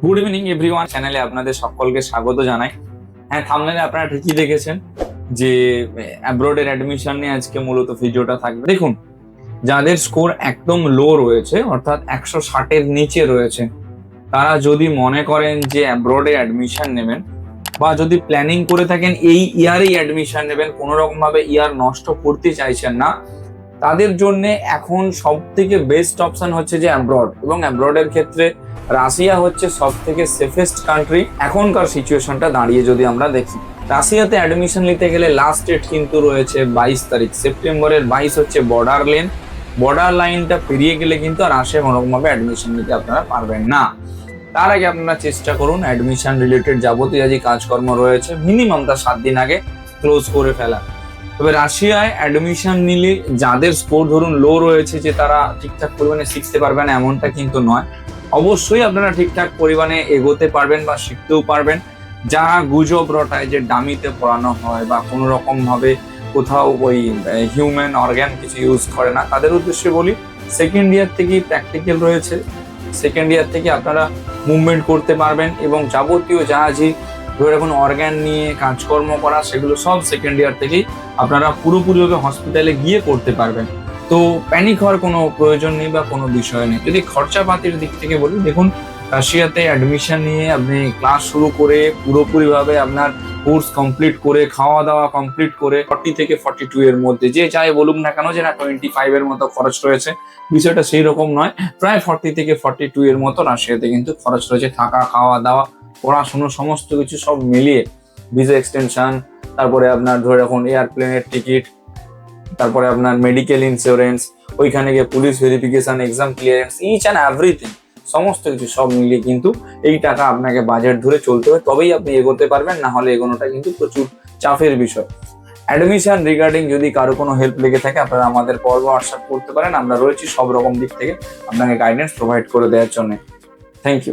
Good evening everyone, চ্যানেলে আপনাদের সকলকে স্বাগত জানাই। হ্যাঁ, থাম্বনেলে আপনারা ঠিকই দেখেছেন যে অ্যাব্রোডের অ্যাডমিশন নিয়ে আজকে মূলত ভিডিওটা থাকবে। দেখুন, যাদের স্কোর একদম লো রয়েছে, অর্থাৎ 160-এর নিচে রয়েছে, তারা যদি মনে করেন যে অ্যাব্রোডে অ্যাডমিশন নেবেন বা যদি প্ল্যানিং করে থাকেন এই ইয়ারেই অ্যাডমিশন নেবেন, কোনো রকম ভাবে ইয়ার নষ্ট করতে চাইছেন না, তাদের জন্য এখন সব থেকে বেস্ট অপশন হচ্ছে যে অ্যাব্রড। এবং অ্যাব্রডের ক্ষেত্রে রাশিয়া হচ্ছে সব থেকে সেফেস্ট কান্ট্রি এখনকার সিচুয়েশনটা দাঁড়িয়ে। যদি আমরা দেখি, রাশিয়াতে অ্যাডমিশন নিতে গেলে লাস্ট ডেট কিন্তু রয়েছে 22 তারিখ সেপ্টেম্বরের। 22 হচ্ছে বর্ডার লাইনটা পেরিয়ে গেলে কিন্তু আর রাশিয়া কোনোরকমভাবে অ্যাডমিশন নিতে আপনারা পারবেন না। তার আগে আপনারা চেষ্টা করুন অ্যাডমিশন রিলেটেড যাবতীয় যে কাজকর্ম রয়েছে মিনিমাম তার 7 দিন আগে ক্লোজ করে ফেলা। তবে রাশিয়ায় অ্যাডমিশন নিলে যাদের স্কোর ধরুন লো রয়েছে যে তারা ঠিকঠাক পরিমাণে শিখতে পারবে না, এমনটা কিন্তু নয়। অবশ্যই আপনারা ঠিকঠাক পরিমাণে এগোতে পারবেন বা শিখতেও পারবেন। যারা গুজব রটায় যে ডামিতে পড়ানো হয় বা কোনো রকম ভাবে কোথাও ওই হিউম্যান অর্গ্যান কিছু ইউজ করে না, তাদের উদ্দেশ্যে বলি সেকেন্ড ইয়ার থেকেই প্র্যাকটিক্যাল রয়েছে। সেকেন্ড ইয়ার থেকে আপনারা মুভমেন্ট করতে পারবেন এবং যাবতীয় জাহাজই ধরে রাখুন অর্গ্যান নিয়ে কাজকর্ম করা, সেগুলো সব সেকেন্ড ইয়ার থেকেই আপনারা পুরোপুরিভাবে হসপিটালে গিয়ে করতে পারবেন। তো প্যানিক হওয়ার কোনো প্রয়োজন নেই বা কোনো বিষয় নেই। যদি খরচাপাতির দিক থেকে বলি, দেখুন রাশিয়াতে অ্যাডমিশন নিয়ে আপনি ক্লাস শুরু করে পুরোপুরিভাবে আপনার কোর্স কমপ্লিট করে খাওয়া দাওয়া কমপ্লিট করে 40 থেকে 42 এর মধ্যে, যে যাই বলুক না কেন যে না 25 এর মতো খরচ রয়েছে, বিষয়টা সেই রকম নয়। প্রায় 40 থেকে 42 এর মতো রাশিয়াতে কিন্তু খরচ রয়েছে, থাকা খাওয়া দাওয়া পড়াশুনো সমস্ত কিছু সব মিলিয়ে। ভিসা এক্সটেনশন, তারপরে আপনার ধরে রাখুন এয়ারপ্লেনের টিকিট, তারপরে আপনার মেডিকেল ইন্স্যুরেন্স, ওইখানে গিয়ে police verification, exam clearance, each and everything সমস্ত কিছু সব মিলিয়ে কিন্তু এই টাকা আপনাকে বাজেট ধরে চলতে হবে, তবেই আপনি এগোতে পারবেন। না হলে এগোনোটা কিন্তু প্রচুর চাপের বিষয়। অ্যাডমিশন রিগার্ডিং যদি কারো কোনো হেল্প লেগে থাকে, আপনারা আমাদের পর্ব হোয়াটসঅ্যাপ করতে পারেন। আমরা রয়েছি সব রকম দিক থেকে আপনাকে গাইডেন্স প্রোভাইড করে দেওয়ার জন্য। Thank you.